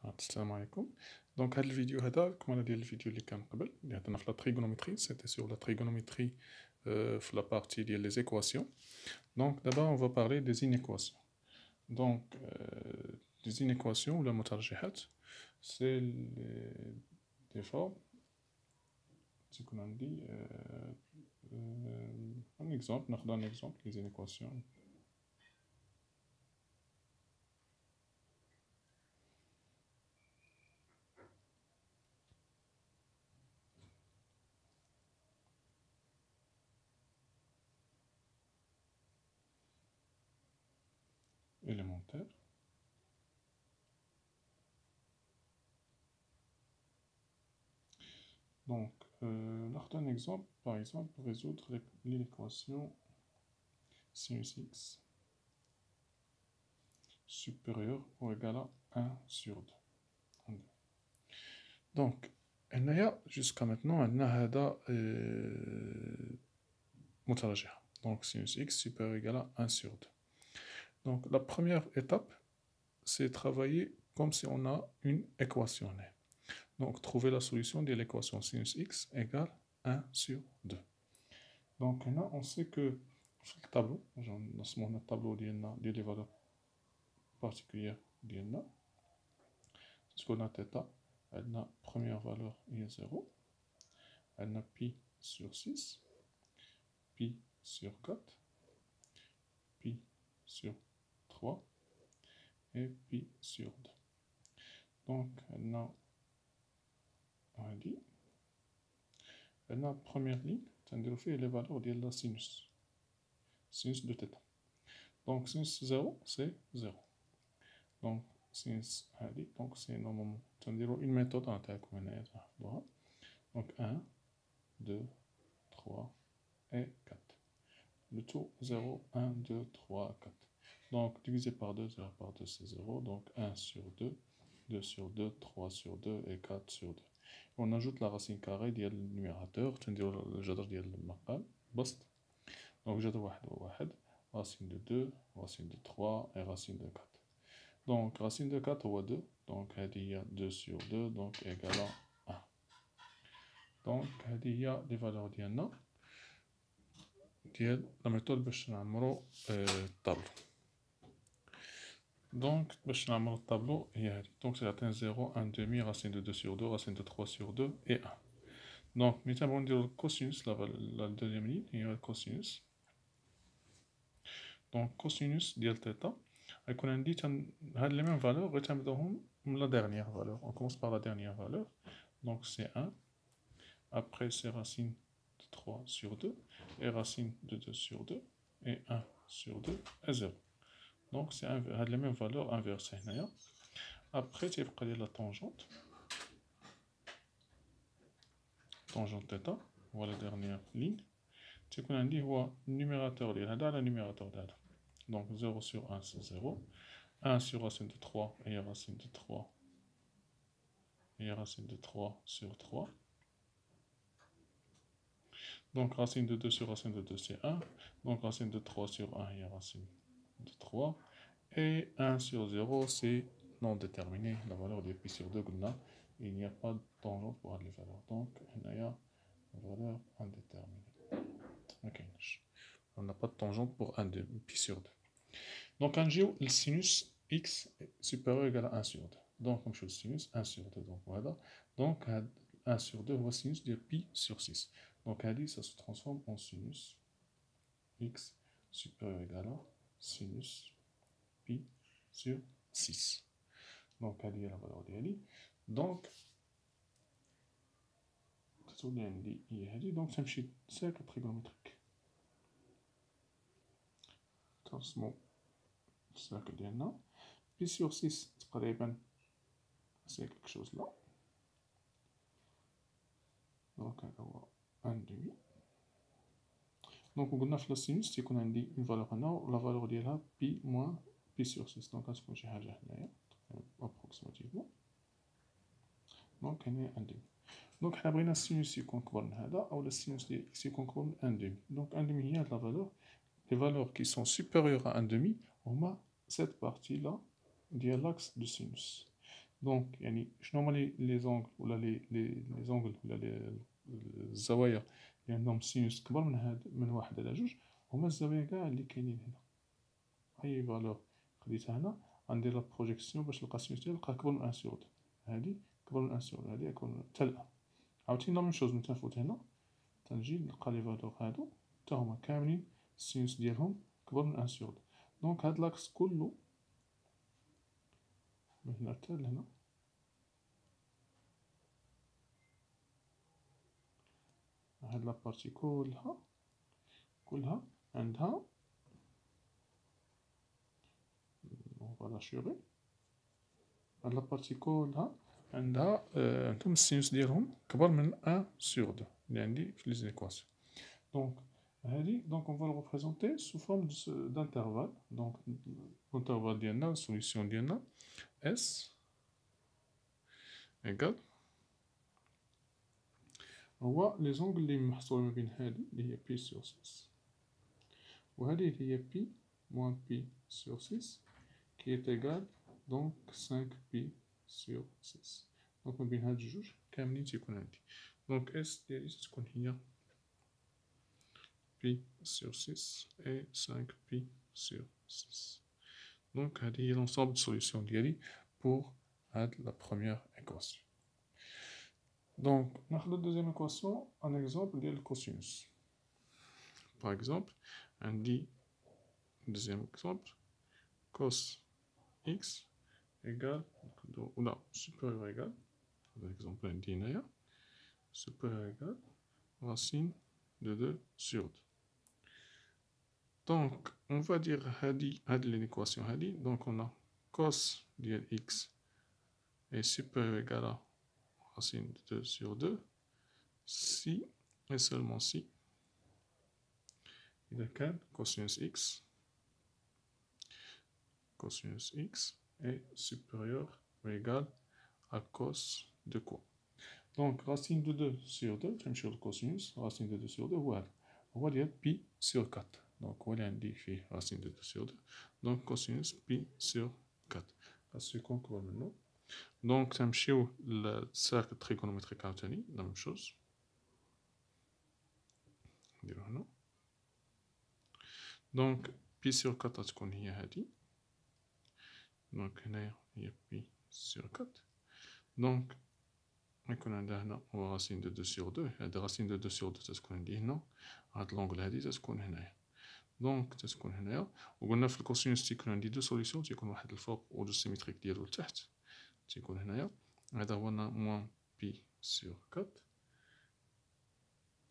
السلام عليكم. دونك هذا الفيديو هذا كما ديال الفيديو اللي كان قبل اللي هضرنا في لا تريغونومتري سيتي سور لا تريغونومتري في لا بارتي ديال لي زيكواسيون. دونك دابا اون فا بارلي دي زينيكواسيون. دونك دي زينيكواسيون ولا مترجحات سي دي فورم تيكون عندي ان اكزومبل. ناخذ ان اكزومبل لي زينيكواسيون. élémentaire. Donc, ناخذ un exemple, par exemple, pour résoudre l'équation sinus x supérieur ou égal à 1 sur 2. Donc, jusqu'à maintenant, on a هذا متراجع. Donc, sinus x supérieur ou égal à 1 sur 2. Donc, la première étape, c'est travailler comme si on a une équation. Donc, trouver la solution de l'équation sinus x égale 1 sur 2. Donc, là, on sait que في الطابلو نرسمو هنا الطابلو ديالنا ديال لي فالور بارتيكوليير ديالنا. تكون تيتا عندنا بروميير فالور هي 0، عندنا بي سور 6، بي سور 4، بي سور 3 et بي سور 2. دونك عندنا هادي عندنا بروميير لين تنديرو فيه لي فالور ديال لا سينوس دو تيتا. دونك سينوس 0 سي 0. دونك سينوس هادي دونك سي نورمالمون تنديرو اون ميثود نعطيكم هنايا تحفظوها. دونك 1 2 3 et 4. Le tout 0 1 2 3 4. Donc divisé par 2, 0 par 2 c'est 0. Donc 1 sur 2, 2 sur 2, 3 sur 2 et 4 sur 2. On ajoute la racine carrée ديال النيميراتور تنديرو الجذر ديال المقام بسط. Donc جذر 1 هو 1، racine de 2, racine de 3 et racine de 4. Donc racine de 4 هو 2. Donc هذه هي 2 sur 2 donc égal à 1. Donc هذه هي لي فالور ديالنا ديال لا ميثود باش نعمرو الطابلو. دونك باش نعمرو الطابلو هي هادي. دونك تعطينا 0 1 demi racine de 2 sur 2 racine de 3 sur 2 et 1. دونك ملي تنبغيو نديرو الكوسينوس لا دوزيام لين هي الكوسينوس. دونك كوسينوس ديال تيتا غيكون عندي هاد لي ميم فالور غير تنبداوهم من لا ديرنيير فالور. اون كومونس بار لا ديرنيير فالور. دونك سي 1. Après, c'est racine de 3 sur 2 et racine de 2 sur 2 et 1 sur 2 est 0. Donc, c'est les mêmes valeurs inversées. Après, tu as la tangente. Tangente θ, voilà la dernière ligne. Tu as le numérateur, le numérateur. Donc, 0 sur 1, c'est 0. 1 sur racine de 3 et racine de 3 et racine de 3 sur 3. Donc racine de 2 sur racine de 2 c'est 1. Donc racine de 3 sur 1 il y a racine de 3. Et 1 sur 0 c'est non déterminé. La valeur de pi sur 2 il n'y a pas de tangente pour les valeurs. Donc il y a une valeur indéterminée. Okay. On n'a pas de tangente pour 1 de pi sur 2. Donc un géo le sinus x supérieur ou égal à 1 sur 2. Donc comme je suis le sinus 1 sur 2. Donc voilà. Donc 1 sur 2 voit sinus de pi sur 6. Donc, ça se transforme en sinus x supérieur ou égal à sinus pi sur 6. Donc, la valeur d'Ali. Donc, c'est un cercle trigonométrique. Transformons le cercle d'Ali. Pi sur 6, c'est quelque chose là. Donc, on va voir 1 demi. Donc, on a la sinus, c'est qu'on a une valeur en la valeur de pi moins pi sur 6. Donc, on va faire approximativement. Donc, on a 1 demi. Donc, on a la sinus qui concorde ou la sinus qui concorde 1 demi. Donc, 1 demi, il y a la valeur. Les valeurs qui sont supérieures à 1 demi, on a cette partie-là de l'axe du sinus. دونك يعني شنو هما لي زونغل ولا لي زونغل ولا الزوايا اللي عندهم سينوس كبر من 1 على 2 هما الزوايا كاع اللي كاينين هنا. اي فالور خديتها هنا غندير لا بروجيكسيون باش نلقى السينوس ديالي نلقاه كبر من 1 سور 2. هادي كبر من 1 سور 2، هادي يكون حتى ل 1. عاوتاني لا ميم شوز ملي تنفوت هنا تنجي نلقى لي فالور هادو حتى هما كاملين السينوس ديالهم كبر من 1 سور 2. دونك هاد لاكس كلو من هنا حتى لهنا هاد لابارتي كلها عندها فوالا شوغي. هاد لابارتي كلها عندها عندهم السينوس ديالهم كبر من 1 سور 2 اللي عندي في لي زيكواسيون. دونك هادي دونك اون فا لو ريبريزونتي سو فورم دانترفال. دونك الانترفال ديالنا السوليسيون ديالنا اس ايكال هو لي زونغل اللي محصورين ما بين هادي اللي هي بي سور 6 وهادي اللي هي بي موان بي سور 6 كي est égal donc 5 بي سور 6. دونك ما بين هاد الجوج كاملين تيكون عندي دونك اس ديالي تكون هي بي سور 6 et 5 بي سور 6. دونك هادي هي l'ensemble de solution ديالي pour هاد la première équation. Donc, on a la deuxième équation, un exemple de le cosinus. Par exemple, on dit, deuxième exemple, cos x égale, ou non, supérieur égal, par exemple, on dit supérieur égal, racine de 2 sur 2. Donc, on va dire, l'équation, donc on a cos de x est supérieur égal à racine de 2 sur 2, si et seulement si il est quel cosinus x est supérieur ou égal à cos de quoi. Donc racine de 2 sur 2, même chose cosinus, racine de 2 sur 2, voilà. On va dire pi sur 4. Donc on va indiquer racine de 2 sur 2. Donc cosinus pi sur 4. C'est qu'on voit maintenant. Donc, ça me chie le cercle trigonométrique contenu, la même chose. Donc, pi sur 4 تكون هي هذه. Donc هنايا هي pi sur 4. Donc يكون عندنا هنا هو racine de 2 sur 2. هذه racine de 2 sur 2 تكون عندي هنا. هاد لونغل هذه تكون هنايا. دونك تكون هنايا. وقلنا في الكوسينوس تيكون عندي دو سوليسيون، تيكون واحد الفوق و دو سيميتريك ديالو لتحت. تيكون هنايا. هذا هو موان بي سور 4.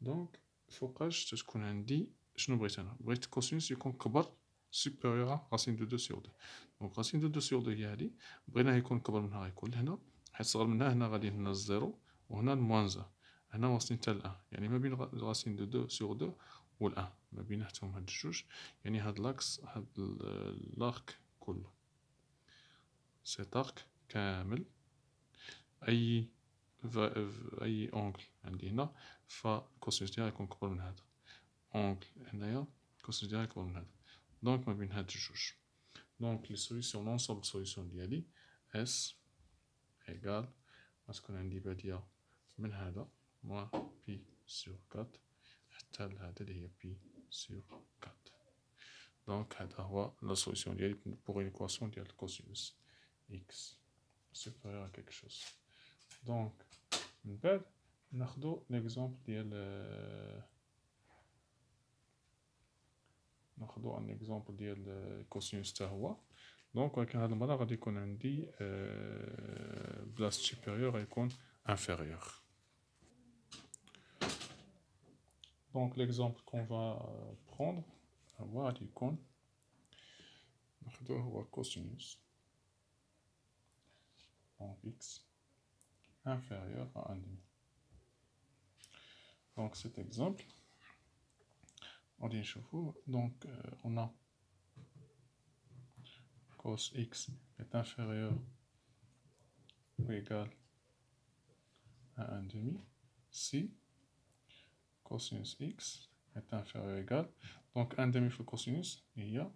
دونك فوقاش تكون عندي شنو بغيت انا؟ بغيت كوسينوس يكون كبر سوبيريور راسين دو 2 سور 2. دونك راسين دو 2 سور 2 هي هادي، بغيناه يكون كبر منها غيكون لهنا، حيت صغر منها هنا غادي هنا الزيرو وهنا الموان 1. هنا واصلين حتى ل 1، يعني ما بين راسين دو 2 سور 2 و 1 ما بيناتهم هاد الجوج، يعني هاد لاكس هاد لارك كله سيت ارك كامل اي اونغل عندي هنا فالكوسينوس ديالها يكون كبر من هذا، اونغل هنايا الكوسينوس ديالها يكبر من هذا. دونك ما بين هاد الجوج، دونك لي سوليسيون لونسومبل سوليسيون ديالي اس ايكال غتكون عندي بادية من هذا موان بي سور 4 حتى لهذا اللي هي بي سور 4. دونك هذا هو لا سوليسيون ديالي بوغ ليكواسيون ديال الكوسينوس اكس سوبيريور ا كيك شوز. دونك من بعد ناخدو ليكزومبل ديال ناخدو ان اكزومبل ديال كوسينوس حتى هو. دونك ولكن هاد المرة غادي يكون عندي بلاصة سوبيريور غيكون انفيريور. دونك ليكزومبل كون فا بروندر هو غادي يكون ناخدوه هو كوسينوس en x inférieur à 1,5. Donc cet exemple, on dit chauffe. Donc on a cos x est inférieur ou égal à 1,5 si cosinus x est inférieur ou égal. Donc 1,5 fois cosinus, il y a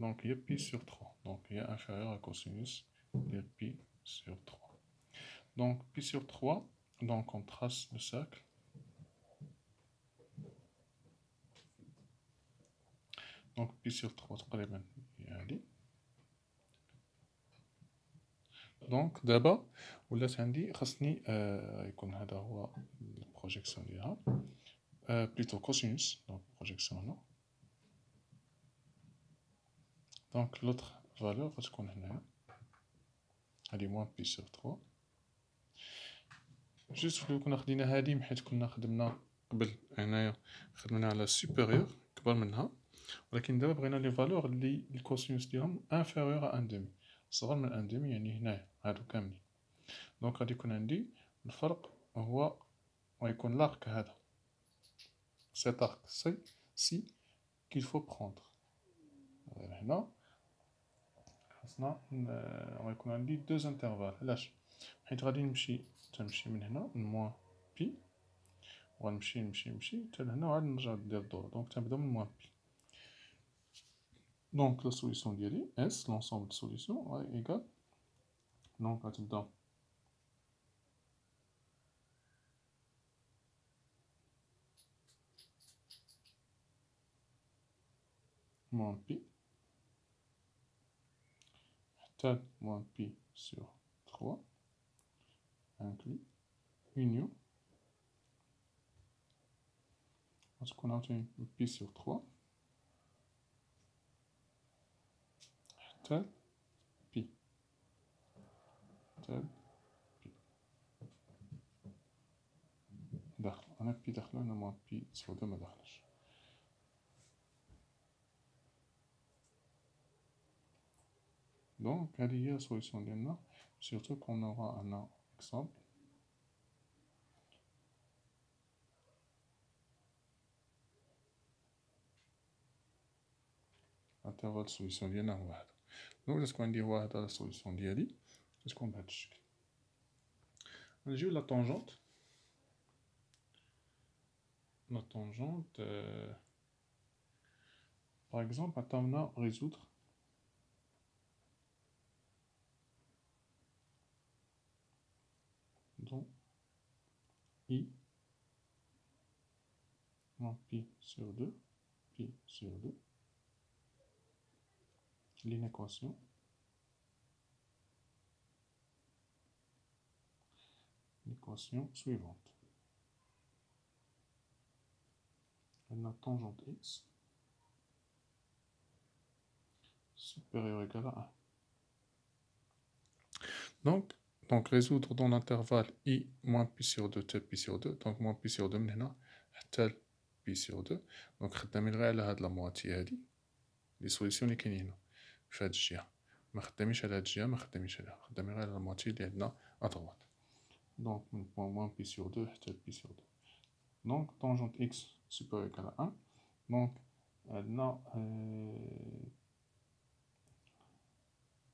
donc il y a pi sur 3. Donc il y a inférieur à cosinus pi sur 3. Donc pi sur 3, donc on trace le cercle. Donc pi sur 3 تقريبا يعني. دونك دابا ولات عندي خاصني يكون هذا هو البروجيكسيون ديالها بليتو كوسينوس. دونك بروجيكسيون هنا. دونك لوتر فالور غتكون هنايا هادي موان بي سور 3. جوست لو كنا خدينا هادي حيت كنا خدمنا قبل هنايا خدمنا على سوبيريور كبر منها، ولكن دابا بغينا لي فالور اللي الكوسينوس ديالهم انفيريور ا ان دومي، صغر من ان دومي يعني هنايا هادو كاملين. دونك غادي يكون عندي الفرق هو غيكون لارك هذا cet arc ci qu'il faut prendre. هنا خاصنا غيكون عندي دوز انترفال. علاش؟ حيت غادي تمشي من هنا من موان بي وغنمشي حتى لهنا وعاد نرجع ندير الدور. دونك تنبدا من موان بي. دونك لا سوليسيون ديالي اس لونسومبل دو سوليسيون ايكال. دونك غتبدا موان بي حتى موان بي سور 3 inclus union غتكون عاوتاني بي سور 3 حتى بي داخل. انا بي داخله هنا موان بي سور 2 ما داخلش. دونك هذه هي السوليسيون ديالنا. سورتو كون اورا ان اكزامبل. انترفال السوليسيون ديالنا هو هذا. دونك تكون عندي هو هذا السوليسيون ديالي تكون بهذا الشكل. نجيو لا طونجونت. لا طونجونت باغ اكزومبل عطاونا ريزودر دون I moins pi sur 2, pi sur 2, l'inéquation suivante. La tangente x supérieure ou égale à 1. Donc résoudre dans l'intervalle I moins pi sur 2 tel pi sur 2. Donc moins pi sur 2 من هنا حتى pi sur 2. Donc خدامين غير على هاد لا مواتي هادي لي سوليسيون اللي كاينين هنا في هاد الجهة، ما خدامينش على هاد الجهة، ما خدامينش عليها، خدامين غير على لا مواتي اللي عندنا ادروات. Donc من moins pi sur 2 حتى pi sur 2. Donc tangente x supérieure ou égale à 1. Donc عندنا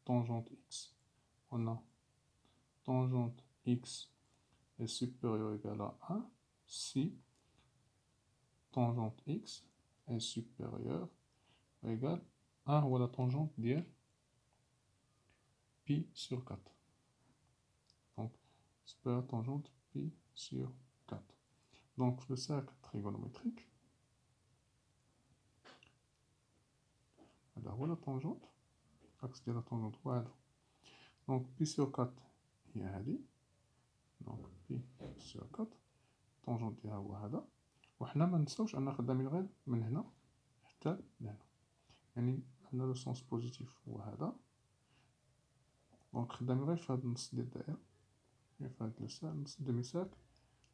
tangente x. On a tangente x est supérieure ou égale à 1 si tangente x est supérieure ou égale à 1 ou la tangente d'IR pi sur 4. Donc supérieure tangente pi sur 4. Donc le cercle trigonométrique, là où la tangente, l'axe de la tangente, voilà. Donc pi sur 4 هي هذه. donc pi sur 4 tangente ديالها هو هذا. وحنا ما ننساوش ان خدامين غير من هنا حتى لهنا، يعني عندنا لو سونس بوزيتيف هو هذا. دونك خدامين غير في هذا النص ديال الدائره، في هذا النص الديمي سيركل،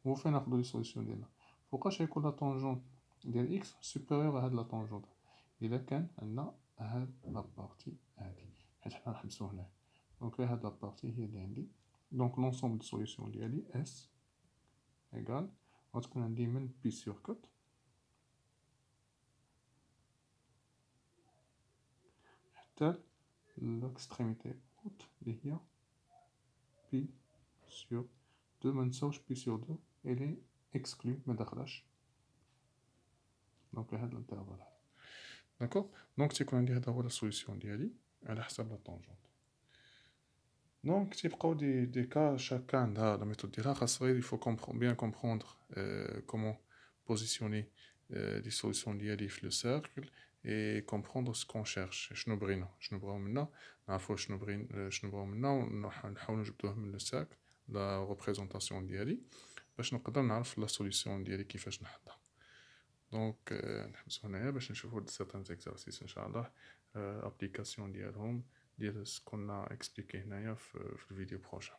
هو فين ناخدو لي سوليسيون ديالنا. فوقاش غيكون لا طونجونت ديال اكس سوبيريور هاد لا طونجونت الا كان عندنا هاد لابارتي هادي، حيت حنا نحبسو هنا. دونك هاد لابارتي هي اللي عندي. دونك لونسومبل دو سوليسيون ديالي اس ايكال غتكون عندي من بي سور 4 حتى لاكستريميتي اوت اللي هي بي سور 2. ما نساوش بي سور 2 الي اكسكلو ما داخلاش. دونك هاد الانترفال هذا داكوغ. دونك تيكون عندي هذا هو لا سوليسيون ديالي على حساب لا طونجونت. Donc, تيبقاو des cas, chacun عندها la méthode ديالها. خاص غير il faut bien comprendre comment positionner les solutions ديالي في le cercle et comprendre ce qu'on cherche. شنو بغينا منا نعرفوا شنو بغاو منا ونحاولوا نجبدوه من le cercle la représentation ديالي باش نقدر نعرف la solution ديالي كيفاش نحطها. دونك نحبسو هنايا باش نشوفو certains exercices ان شاء الله application ديالهم ديال سكون اكسبليكي هنايا في الفيديو بروشان.